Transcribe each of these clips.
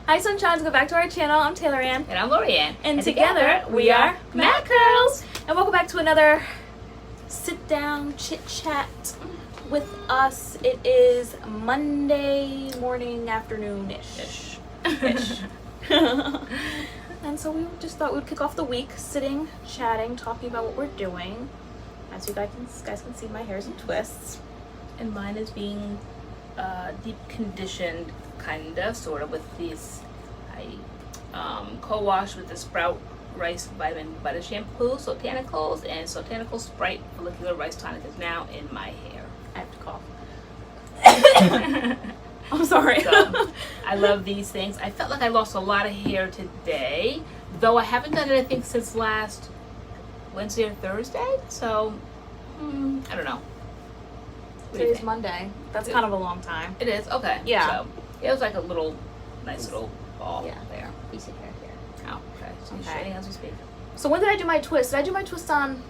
Hi Sunshines, go back to our channel. I'm TaylorAnne. And I'm LoriAnne. And together we are MADCURLS. And welcome back to another sit down chit chat with us. It is Monday morning, afternoon-ish. And so we just thought we would kick off the week sitting, chatting, talking about what we're doing. As you guys can see, my hair's in twists. And mine is being deep conditioned, kinda, sorta, with these. I co-washed with the Sprout Rice Vitamin Butter Shampoo, Sotanicals, and Sotanicals Sprite Follicular Rice Tonic is now in my hair. I have to cough. I'm sorry. So, I love these things. I felt like I lost a lot of hair today, though I haven't done it, I think, since last Wednesday or Thursday. So, I don't know. Today's Monday. That's kind of a long time. It is? Okay. Yeah. So, it was like a little, nice little ball there. Piece of hair here. Oh, okay. So you're Okay. straightening as we speak. So when did I do my twist? Did I do my twist on...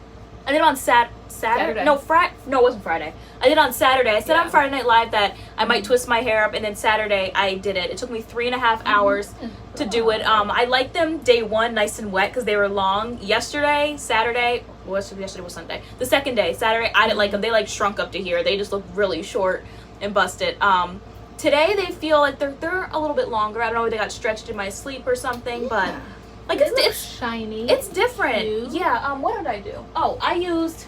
I did it on Saturday? No, No, it wasn't Friday. I did it on Saturday. I said on Friday Night Live that I might twist my hair up, and then Saturday I did it. It took me 3.5 hours to do it. I liked them day one, nice and wet, because they were long. Yesterday, Saturday... Well, yesterday was Sunday. The second day, Saturday, I didn't like them. They like shrunk up to here. They just look really short and busted. Today they feel like they're a little bit longer. I don't know if they got stretched in my sleep or something, but like it's shiny. It's different. Cute. Yeah. What did I do? Oh, I used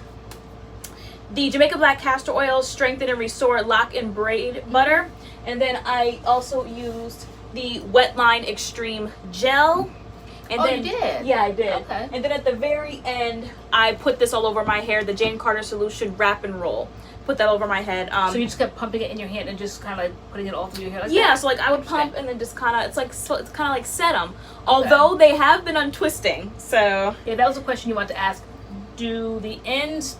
the Jamaica Black Castor Oil Strengthen and Restore Lock and Braid Butter, and then I also used the Wetline Extreme Gel. And then, you did? Yeah, I did. Okay. And then at the very end, I put this all over my hair, the Jane Carter Solution Wrap and Roll. Put that over my head. So you just kept pumping it in your hand and just kind of like putting it all through your hair like yeah, that? so like I would pump and then just kind of, it's kind of like set them. Although they have been untwisting, so. Yeah, that was a question you wanted to ask. Do the ends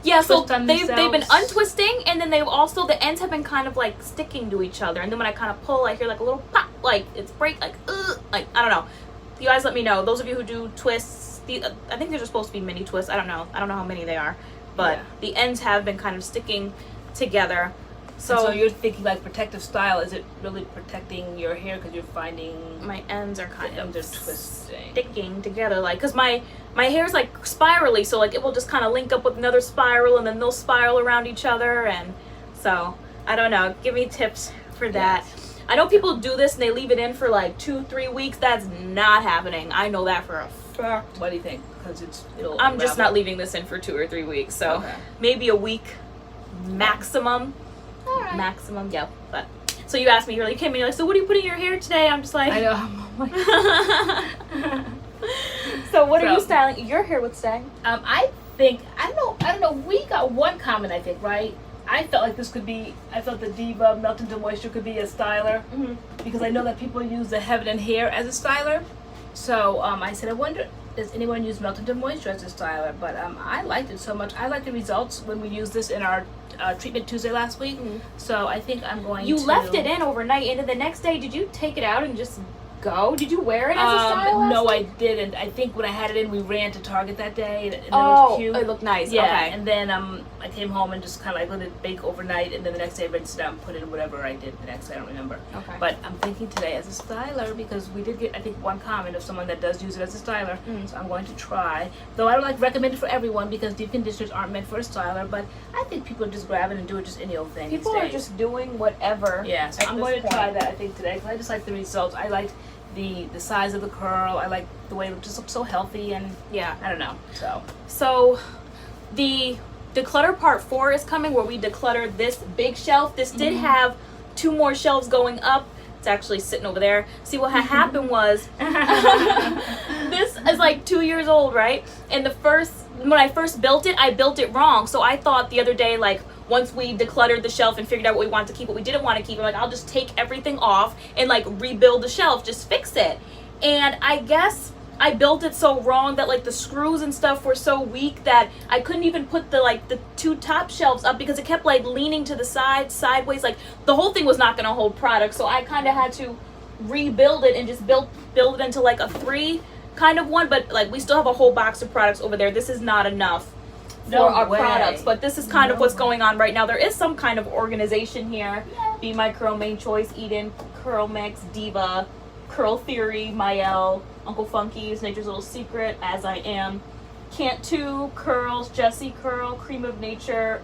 so twist on they've been themselves? untwisting, and then they've also, the ends have been kind of like sticking to each other. And then when I kind of pull, I hear like a little pop, like it's break, like I don't know. You guys let me know. Those of you who do twists, I think these are supposed to be mini twists. I don't know how many they are, but the ends have been kind of sticking together. So you're thinking like protective style. Is it really protecting your hair because you're finding my ends are kind of twisting, sticking together, like because my hair's like spirally, so like it will just kind of link up with another spiral, and then they'll spiral around each other, and so I don't know. Give me tips for that. Yes. I know people do this and they leave it in for like 2-3 weeks. That's not happening. I know that for a fact. What do you think? Because it'll I'm just not leaving this in for 2 or 3 weeks. So maybe a week maximum. All right. Maximum, yeah. But so you asked me, you came in, you're like, so what are you putting in your hair today? I'm just like, I know. So what are you styling your hair with today? I think I don't know. We got one comment, I think, right? I felt like I felt the Diva Melt Into Moisture could be a styler because I know that people use the Heaven and Hair as a styler. So I said, I wonder, does anyone use Melt Into Moisture as a styler? But I liked it so much. I liked the results when we used this in our treatment Tuesday last week. So I think I'm going to... You left it in overnight, and then the next day, did you take it out and just go? Did you wear it as a style? No, I didn't. I think when I had it in, we ran to Target that day, and it was cute. It looked nice. Yeah, okay. And then I came home and just kind of like let it bake overnight, and then the next day I rinsed it out and put in whatever I did the next day. I don't remember. Okay. But I'm thinking today as a styler because we did get, I think, one comment of someone that does use it as a styler. So I'm going to try. Though I don't recommend it for everyone because deep conditioners aren't meant for a styler, but I think people just grab it and do it just any old thing. People are just doing whatever. Yeah, so I'm going to try that, I think, today because I just like the results. I liked the size of the curl. I like the way it just looks so healthy, and I don't know. So the declutter part 4 is coming, where we declutter this big shelf. This did have 2 more shelves going up. It's actually sitting over there. See, what had happened was this is like 2 years old, right? And when I first built it, I built it wrong. So I thought the other day, like, once we decluttered the shelf and figured out what we wanted to keep, what we didn't want to keep, I'm like, I'll just take everything off and like rebuild the shelf, just fix it. And I guess I built it so wrong that like the screws and stuff were so weak that I couldn't even put the 2 top shelves up because it kept like leaning to the side, sideways. Like the whole thing was not going to hold product. So I kind of had to rebuild it and just build it into like a 3 kind of one. But like we still have a whole box of products over there. This is not enough for our products, but this is kind of what's going on right now. There is some kind of organization here. Be My Curl, Main Choice, Eden, CURLMIX, Diva, Curl Theory, Mael, Uncle Funky's, Nature's Little Secret, As I Am, Cantu, Curls, Jessie Curl, Cream of Nature,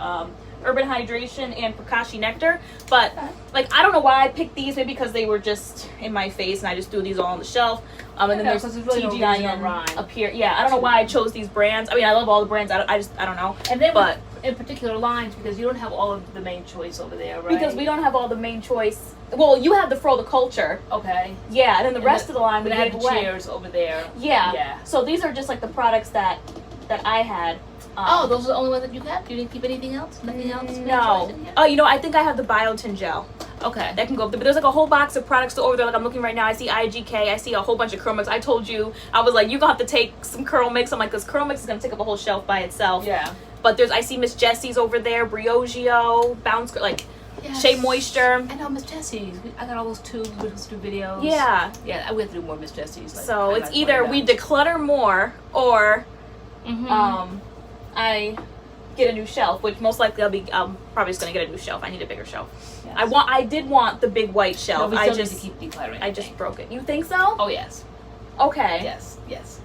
Urban Hydration, and Prakashi Nectar. But like, I don't know why I picked these, maybe because they were just in my face and I just threw these all on the shelf. And then there's really TGIN up here. Yeah, I don't know why I chose these brands. I mean, I love all the brands. I don't know. And then in particular lines, because you don't have all of the main choice over there, right? Because we don't have all the main choice. Well, you have the Fro the Culture. Okay. Yeah, and then the rest of the line we have gave the away. chairs over there. Yeah. Yeah. So these are just like the products that I had. Those are the only ones that you kept? You didn't keep anything else? Nothing else? No. Oh, you know, I think I have the Biotin gel. Okay. That can go up there. But there's like a whole box of products still over there. Like I'm looking right now. I see IGK. I see a whole bunch of CURLMIX. I told you, I was like, you're going to have to take some CURLMIX. I'm like, because CURLMIX is going to take up a whole shelf by itself. Yeah. But I see Miss Jessie's over there. Briogeo. Bounce, like, yes. Shea Moisture. I know Miss Jessie's. I got all those tubes. We used to do videos. Yeah. Yeah, we have to do more Miss Jessie's. Like, so it's either we declutter more or I get a new shelf, which most likely I'm probably just gonna get a new shelf. I need a bigger shelf. Yes. I did want the big white shelf. No, we still need to keep decluttering. I just broke it. You think so? Oh yes. Okay. Yes,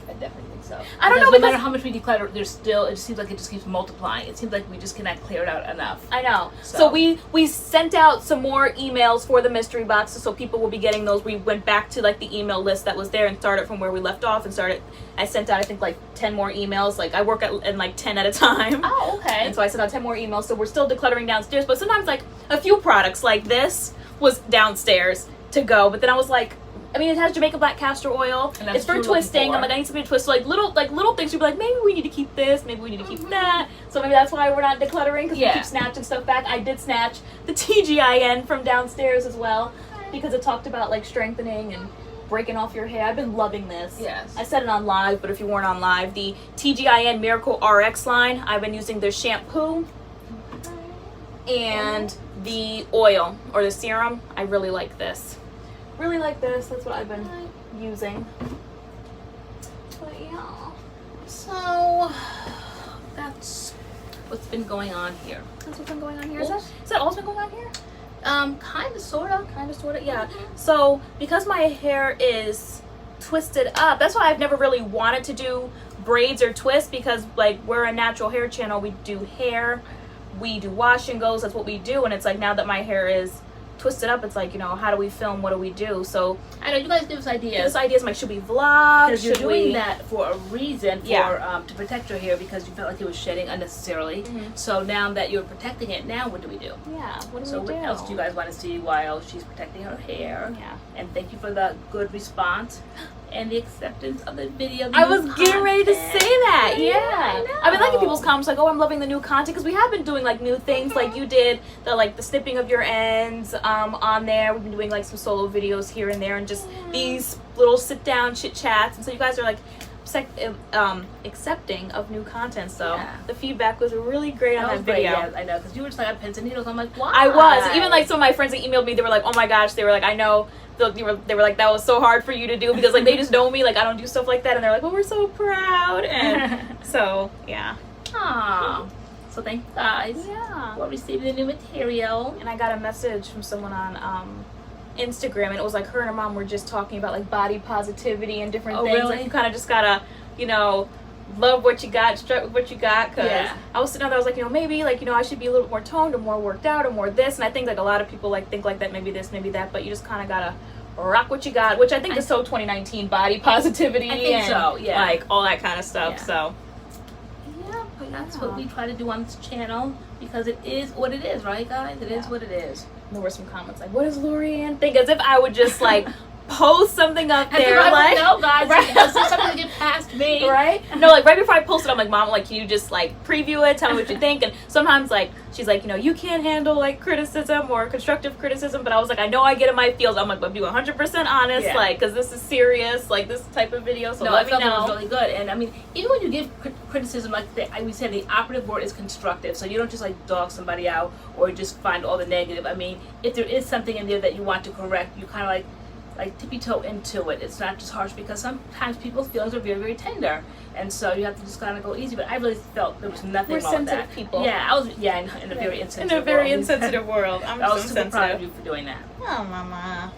I definitely think so. I don't know, no matter how much we declutter, there's still, it just seems like it just keeps multiplying. It seems like we just cannot clear it out enough. I know. So we sent out some more emails for the mystery boxes, so people will be getting those. We went back to like the email list that was there and started from where we left off and I sent out I think like 10 more emails. Like I work in like 10 at a time. Oh, okay. And so I sent out 10 more emails. So we're still decluttering downstairs, but sometimes like a few products like this was downstairs to go, but then I was like, I mean, it has Jamaican black castor oil. It's for twisting. I'm like, I need something to twist. So like little things. You'd be like, maybe we need to keep this. Maybe we need to keep that. So maybe that's why we're not decluttering, because we keep snatching stuff back. I did snatch the TGIN from downstairs as well, because it talked about like strengthening and breaking off your hair. I've been loving this. Yes. I said it on live, but if you weren't on live, the TGIN Miracle RX line. I've been using their shampoo and the oil or the serum. I really like this. Really like this. That's what I've been using. But yeah. So that's what's been going on here. That's what's been going on here. Is that all's been going on here? Kind of, sorta. Yeah. So because my hair is twisted up, that's why I've never really wanted to do braids or twists, because like we're a natural hair channel. We do hair, we do wash and goes. That's what we do. And it's like, now that my hair is twisted up, it's like, you know, how do we film? What do we do? So I know you guys give us ideas. Give us ideas. Like, should we vlog? Because you're doing that for a reason, to protect your hair, because you felt like it was shedding unnecessarily. So now that you're protecting it, now what do we do? Yeah. What do we do? So what else do you guys want to see while she's protecting her hair? Yeah. And thank you for the good response and the acceptance of the video. I was getting ready to say that. Yeah. I've been liking people's comments like, oh, I'm loving the new content, because we have been doing like new things. Like you did the snipping of your ends on there. We've been doing like some solo videos here and there, and just these little sit down chit chats. And so you guys are like accepting of new content. So the feedback was really great on that video. Yeah, I know, because you were just like on pins and needles. I'm like, why? I was. Even like some of my friends that emailed me, they were like, oh my gosh, they were like, I know. They were like, that was so hard for you to do, because like they just know me, like I don't do stuff like that, and they're like, well, we're so proud. And so yeah. Aww. So thank you guys for receiving the new material. And I got a message from someone on Instagram, and it was like her and her mom were just talking about like body positivity and different things. Really? Like you kind of just gotta, you know, love what you got, strut with what you got. Because I was sitting there, I was like, you know, maybe like, you know, I should be a little more toned or more worked out or more this. And I think like a lot of people like think like that, maybe this, maybe that, but you just kind of gotta rock what you got, which I think is so 2019 body positivity. I think so, like all that kind of stuff. So that's what we try to do on this channel, because it is what it is, right guys? It is what it is. There were some comments like, what does LoriAnne think? As if I would just like post something up there, like, no guys, this is something to get past me, right? No, like right before I post it, I'm like, Mom, like, can you just like preview it, tell me what you think? And sometimes like she's like, you know, you can't handle like criticism or constructive criticism, but I was like, I know I get in my feels. I'm like, but be 100% honest, like, because this is serious, like this type of video. So let me know. It was really good. And I mean, even when you give criticism, like we said, the operative word is constructive. So you don't just like dog somebody out or just find all the negative. I mean, if there is something in there that you want to correct, you kind of like tippy-toe into it. It's not just harsh, because sometimes people's feelings are very, very tender, and so you have to just kind of go easy. But I really felt there was nothing wrong with that. We're sensitive people. Yeah, I was. Yeah, in a very insensitive world. I was super proud of you for doing that. Oh, Mama.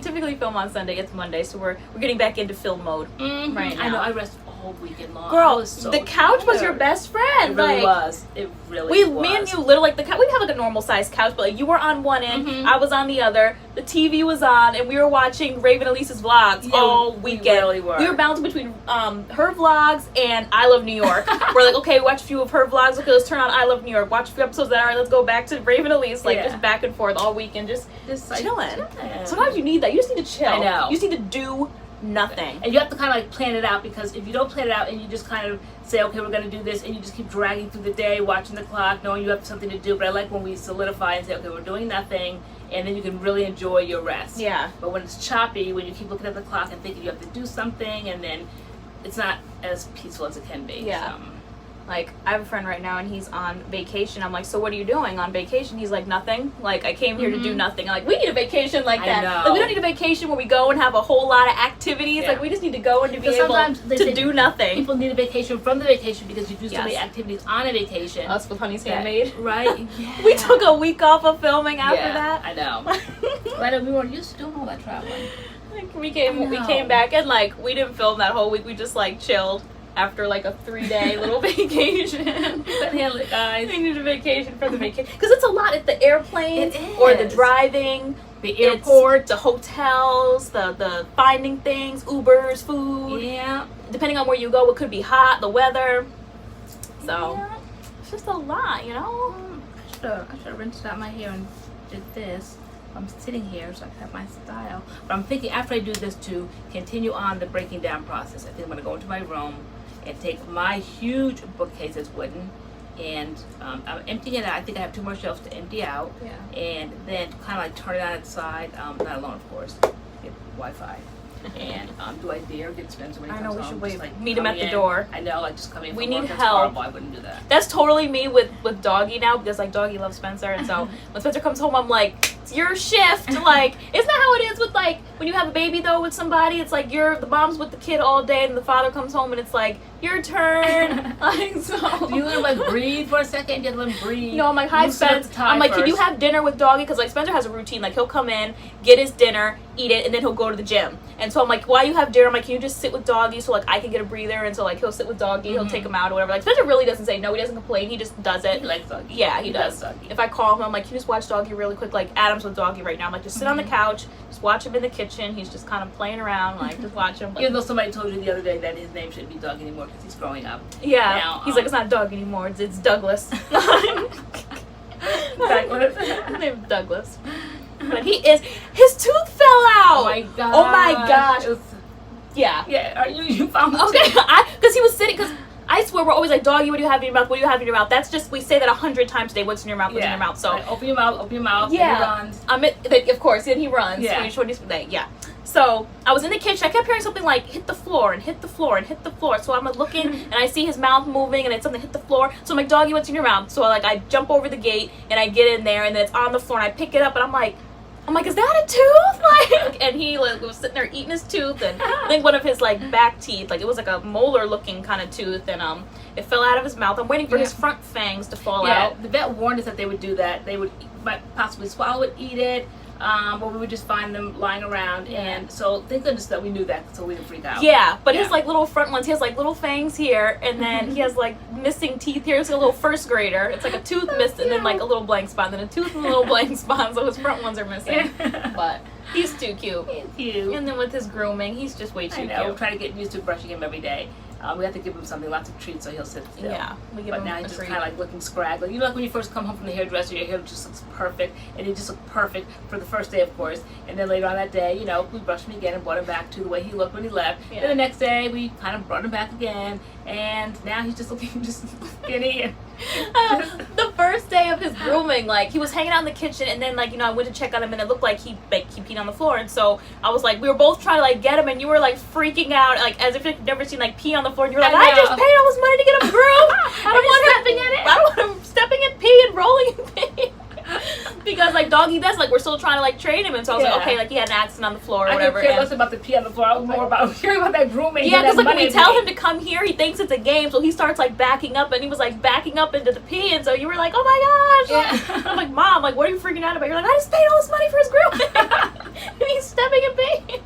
we typically film on Sunday. It's Monday, so we're getting back into film mode right now. I know. I rest all weekend long. Girl, So the couch was tired. your best friend. It really like, was. It really was. Me and you literally, like, the couch, we have like a normal sized couch, but like you were on one end, I was on the other, the TV was on, and we were watching Raven Elise's vlogs all weekend. We really were. We were bouncing between her vlogs and I Love New York. We're like, okay, watch a few of her vlogs, okay, let's turn on I Love New York, watch a few episodes of that, all right, let's go back to Raven Elise, like just back and forth all weekend, just like, chilling. Sometimes you need that. You just need to chill. I know. You just need to do nothing. And you have to kind of like plan it out, because if you don't plan it out and you just kind of say, okay, we're going to do this, and you just keep dragging through the day, watching the clock, knowing you have something to do. But I like when we solidify and say, okay, we're doing nothing, and then you can really enjoy your rest. Yeah. But when it's choppy, when you keep looking at the clock and thinking you have to do something, and then it's not as peaceful as it can be. Yeah. So. Like, I have a friend right now, and he's on vacation. I'm like, so what are you doing on vacation? He's like, nothing. Like, I came here to do nothing. I'm like, we need a vacation like that. Like, we don't need a vacation where we go and have a whole lot of activities. Like, we just need to go and to be able to do nothing. People need a vacation from the vacation because you do so many activities on a vacation. Us with Honey's Handmade. Right? Yeah. We took a week off of filming after that. I know. But I know we weren't used to doing all that traveling. Like, we came back, and like, we didn't film that whole week. We just like chilled. After like a 3-day little vacation. Couldn't handle it, guys. We need a vacation from the vacation. Because it's a lot. It's the airplane, or the driving, the airport, the hotels, the finding things, Ubers, food. Yeah. Depending on where you go, it could be hot, the weather. So, it's just a lot, you know? I should have rinsed out my hair and did this. I'm sitting here so I can have my style. But I'm thinking after I do this to continue on the breaking down process. I think I'm going to go into my room and take my huge bookcase that's wooden, and I'm emptying it out. I think I have 2 more shelves to empty out. Yeah. And then kind of like turn it on its side. Not alone, of course. Get Wi-Fi. And do I dare get Spencer when he comes home? I know, we should wait. Like, meet him at the door. I know, like just come in. We from need work. That's help. horrible. I wouldn't do that. That's totally me with Doggie now, because like Doggie loves Spencer, and so when Spencer comes home, I'm like, it's your shift. Like, isn't that how it is with like when you have a baby though with somebody? It's like the mom's with the kid all day, and the father comes home, and it's like your turn. Like, so do you let him like breathe for a second? You let him breathe. No, I'm like, hi Spence. I'm like, can you have dinner with Doggie? Because like Spencer has a routine. Like, he'll come in, get his dinner, eat it, and then he'll go to the gym. And so I'm like, why you have dinner? I'm like, can you just sit with Doggie so like I can get a breather? And so like he'll sit with Doggie, he'll take him out or whatever. Like, Spencer really doesn't say no, he doesn't complain, he just does it. He likes Doggie. Yeah, he does. Doggie. If I call him, I'm like, can you just watch Doggie really quick? Like, Adam's with Doggie right now. I'm like, just sit on the couch, just watch him in the kitchen. He's just kind of playing around, like, just watch him. Like, even though somebody told you the other day that his name shouldn't be Doggie anymore because he's growing up. Yeah, now, he's like, it's not Doggie anymore, it's Douglas. Douglas. His name's Douglas. But his tooth fell out. Oh my god. Oh my gosh. Yeah. Yeah, you found the Okay, tooth? because he was sitting, because I swear we're always like, Doggie, what do you have in your mouth? What do you have in your mouth? That's just, we say that 100 times a day. What's in your mouth? What's in your mouth? So like, open your mouth. Yeah. And he runs. Of course, and he runs. Yeah. Yeah. So I was in the kitchen. I kept hearing something like hit the floor and hit the floor and hit the floor. So I'm like looking and I see his mouth moving and it's something hit the floor. So I'm like, Doggie, what's in your mouth? So I jump over the gate and I get in there and then it's on the floor and I pick it up and I'm like, is that a tooth? Like, and he like was sitting there eating his tooth, and I think one of his like back teeth, like it was like a molar looking kind of tooth, and it fell out of his mouth. I'm waiting for his front fangs to fall out. The vet warned us that they would do that. They would might possibly swallow it, eat it, but we would just find them lying around, and so thank goodness that we knew that, so we didn't freak out. Yeah, but his like little front ones, he has like little fangs here, and then he has like missing teeth here. He's like a little first grader. It's like a tooth missed, and then like a little blank spot, and then a tooth and a little blank spot. So his front ones are missing. But he's too cute. He's cute. And then with his grooming, he's just way too cute. We're trying to get used to brushing him every day. We have to give him something, lots of treats, so he'll sit still. Yeah, we give but him now a he's just treat. kind of like looking scraggly. You know, like when you first come home from the hairdresser, your hair just looks perfect, and it just looked perfect for the first day, of course. And then later on that day, you know, we brushed him again and brought him back to the way he looked when he left. Yeah. Then the next day, we kind of brought him back again, and now he's just looking just skinny. And the first day of his grooming, like he was hanging out in the kitchen, and then like I went to check on him, and it looked like he peed on the floor, and so I was like, we were both trying to like get him, and you were like freaking out, like as if you'd never seen like pee on the floor, and you were like, I just paid all this money to get him groomed. I don't want him stepping in it. I don't want him stepping in pee and rolling in pee. because like Doggie, that's like we're still trying to like train him, and so I was like, okay, like he had an accident on the floor or whatever. I could care less about the pee on the floor. I was more about hearing about that grooming. Yeah, because like when we tell him to come here, he thinks it's a game, so he starts like backing up, and he was like backing up into the pee, and so you were like, oh my gosh. Yeah. I'm like, Mom, like what are you freaking out about? You're like, I just paid all this money for his grooming, and he's stepping in pee.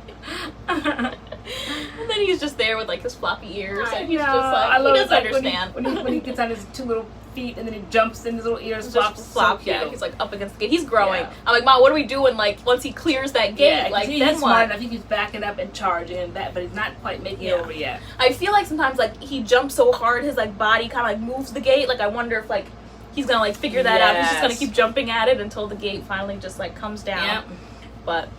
And then he's just there with like his floppy ears, and he's just like, he doesn't understand. When he gets on his 2 little feet and then he jumps in his little ears, flop. So yeah, he's like up against the gate. He's growing. Yeah. I'm like, Mom, what are we doing? Like once he clears that gate, yeah, like he's then smart what? enough. He's backing up and charging and that, but he's not quite making it over yet. I feel like sometimes like he jumps so hard, his like body kind of like moves the gate. Like I wonder if like he's gonna like figure that out. He's just gonna keep jumping at it until the gate finally just like comes down. Yep. But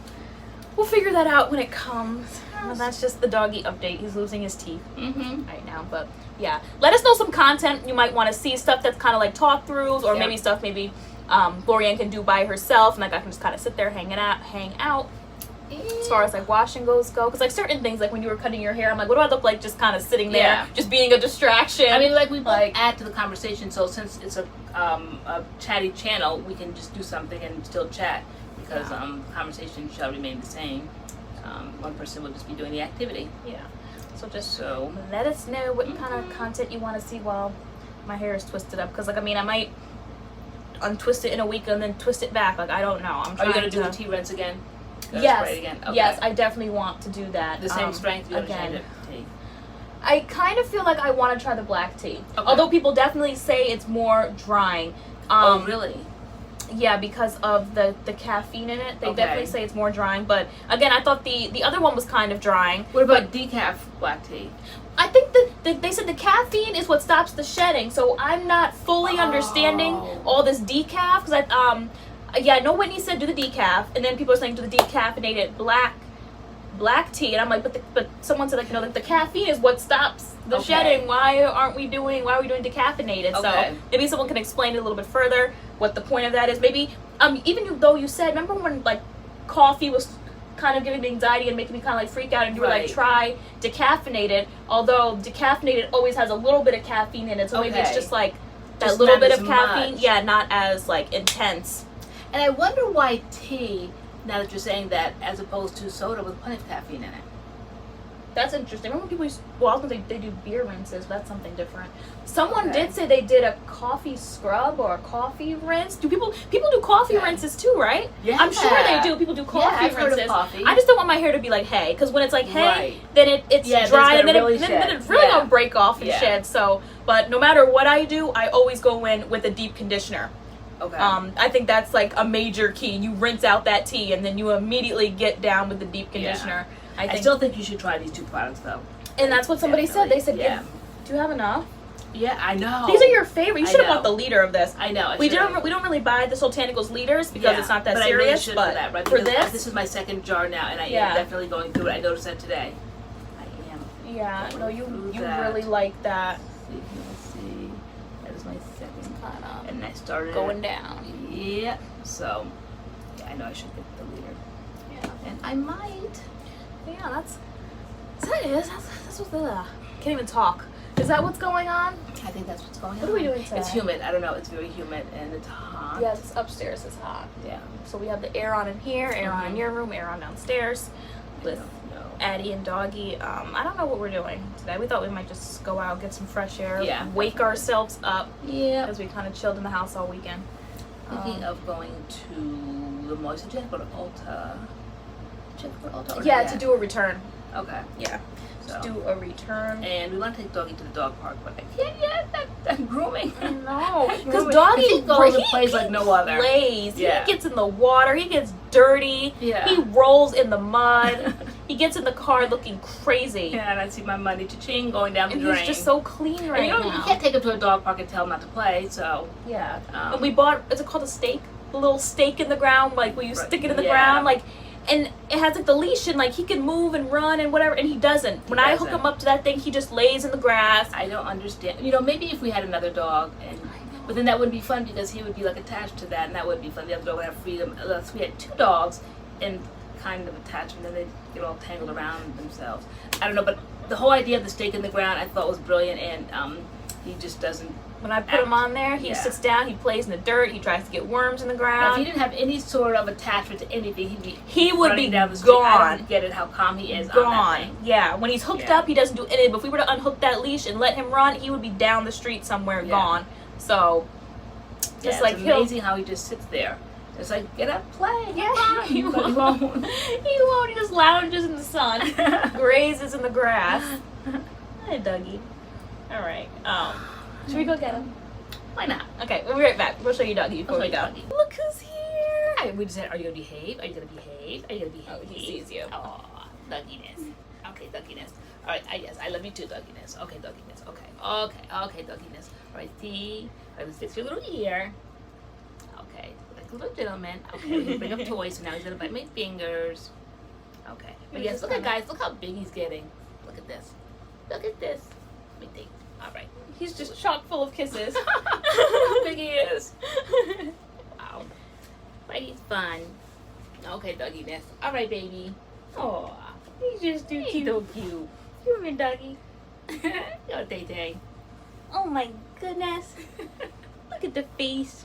we'll figure that out when it comes. Well, that's just the Doggie update. He's losing his teeth right now. But yeah, let us know some content you might want to see, stuff that's kind of like talk throughs, or maybe stuff LoriAnne can do by herself, and like I can just kind of sit there hang out. As far as like washing goes, because like certain things, like when you were cutting your hair, I'm like, what do I look like just kind of sitting there, just being a distraction? I mean, like we both add to the conversation, so since it's a chatty channel, we can just do something and still chat, because the conversation shall remain the same. One person will just be doing the activity. Yeah. So let us know what kind of content you want to see while my hair is twisted up. Because like I mean, I might untwist it in a week and then twist it back. Like I don't know. Are you gonna do the tea rinse again? Yes. Again? Okay. Yes, I definitely want to do that. The same strength you again. I kind of feel like I want to try the black tea. Okay. Although people definitely say it's more drying. Oh really? Yeah, because of the caffeine in it. They definitely say it's more drying. But again, I thought the other one was kind of drying. What about decaf black tea? I think that they said the caffeine is what stops the shedding. So I'm not fully understanding all this decaf. Because I know Whitney said do the decaf. And then people are saying do the decaffeinated black tea. And I'm like, but someone said like, like the caffeine is what stops the shedding. Why are we doing decaffeinated? So maybe someone can explain it a little bit further, what the point of that is. Maybe even though you said, remember when like coffee was kind of giving me anxiety and making me kind of like freak out, and you were like, try decaffeinated, although decaffeinated always has a little bit of caffeine in it, so maybe it's just like that just little bit of caffeine, not as like intense. And I wonder why tea, now that you're saying that, as opposed to soda with plenty of caffeine in it. That's interesting. Remember people used, I was going to say they do beer rinses, but that's something different. Someone did say they did a coffee scrub or a coffee rinse. Do people do coffee rinses too, right? Yeah. I'm sure they do. People do coffee rinses. Heard of coffee. I just don't want my hair to be like hay, because when it's like hay, then it's dry and then it's really going to break off and shed. So, but no matter what I do, I always go in with a deep conditioner. Okay. I think that's like a major key. You rinse out that tea and then you immediately get down with the deep conditioner. I still think you should try these 2 products though. And that's what somebody said. They said, do you have enough? Yeah, I know. These are your favorite. You should have bought the liter of this. I know. We don't really buy the Soultanicals liters because it's not that serious. But for that, right? For this is my second jar now, and I am definitely going through it. I noticed that today. I am. Yeah. No, you really like that. Let's see. That is my second kind of. And I started going down. Yeah. So, I know I should get the liter. Yeah. And I might. Yeah, that's what's can't even talk. Is that what's going on? I think that's what's going on. What are we doing today? It's humid. I don't know. It's very humid and it's hot. Yes, it's upstairs. It's hot. Yeah. So we have the air on in here, air on in your room, air on downstairs with Addie and Doggie. I don't know what we're doing today. We thought we might just go out, get some fresh air, wake ourselves up. Yeah. Because we kind of chilled in the house all weekend. Thinking of going to the mall. So you have to go to Ulta. Yeah, to do a return. Okay. Yeah. So. Do a return. And we want to take Doggie to the dog park, but I can't yet. That grooming. No. Because Doggie goes and plays like no other. Plays. Yeah. He gets in the water. He gets dirty. Yeah. He rolls in the mud. He gets in the car looking crazy. Yeah, and I see my money cha-ching going down the drain. He's just so clean right now. You can't take him to a dog park and tell him not to play, so. Yeah. And we bought, is it called a stake? The little stake in the ground, like where you stick it in the ground, like. And it has like the leash and like he can move and run and whatever, and he doesn't. When I hook him up to that thing, he just lays in the grass. I don't understand. Maybe if we had another dog, but then that wouldn't be fun because he would be like attached to that, and that wouldn't be fun. The other dog would have freedom. Unless we had 2 dogs and kind of attachment, then they'd get all tangled around themselves. I don't know, but the whole idea of the stake in the ground I thought was brilliant, and he just doesn't. When I put him on there, he sits down, he plays in the dirt, he tries to get worms in the ground. Now, if he didn't have any sort of attachment to anything, he would be down the street. gone. I don't get it how calm he is on that thing. Yeah, when he's hooked up, he doesn't do anything. But if we were to unhook that leash and let him run, he would be down the street somewhere, gone. So, just like it's amazing how he just sits there. It's like, get up, play. Yeah, he won't. He won't. He just lounges in the sun, grazes in the grass. Hi, Dougie. All right. Should we go get him? Why not? Okay, we'll be right back. We'll show you Dougie before we go. Doggie. Look who's here. We just said, are you gonna behave? Are you gonna behave? Are you gonna behave? Oh, he sees you. Oh, Dogginess. Okay, Dogginess. All right, yes, I love you too, Dogginess. Okay, Dogginess. Okay, Dogginess. All right, see. All right, let's fix your little ear. Okay, like a little gentleman. Okay, we bring up toys, so now he's gonna bite my fingers. Okay, but yes, look at guys, look how big he's getting. Look at this. Look at this. Let me think. All right. He's just chock full of kisses. How big he is. Wow. But he's fun. Okay, Dogginess. All right, baby. Oh, He's just too cute. so cute. Come here, Dougie. Yo, Tay-Tay. Oh my goodness. Look at the face.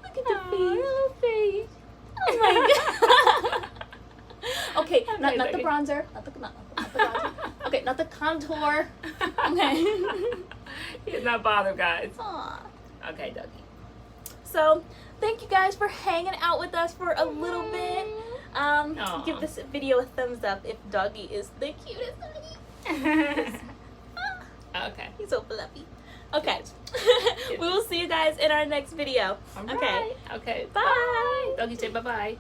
Look at the little face. Oh my god. Okay, not the bronzer. Not the bronzer. Okay, not the contour. Okay. He's not bothered, guys. Aww. Okay, Dougie. So, thank you guys for hanging out with us for a little bit. Aw. Give this video a thumbs up if Dougie is the cutest. Okay. He's so fluffy. Okay. We will see you guys in our next video. Okay. Okay. Bye. Doggie, say bye-bye.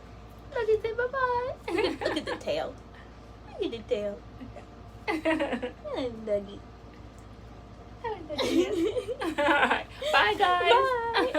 Dougie, say bye-bye. Look at the tail. Look at the tail. Hi, Dougie. All right. Bye, guys. Bye.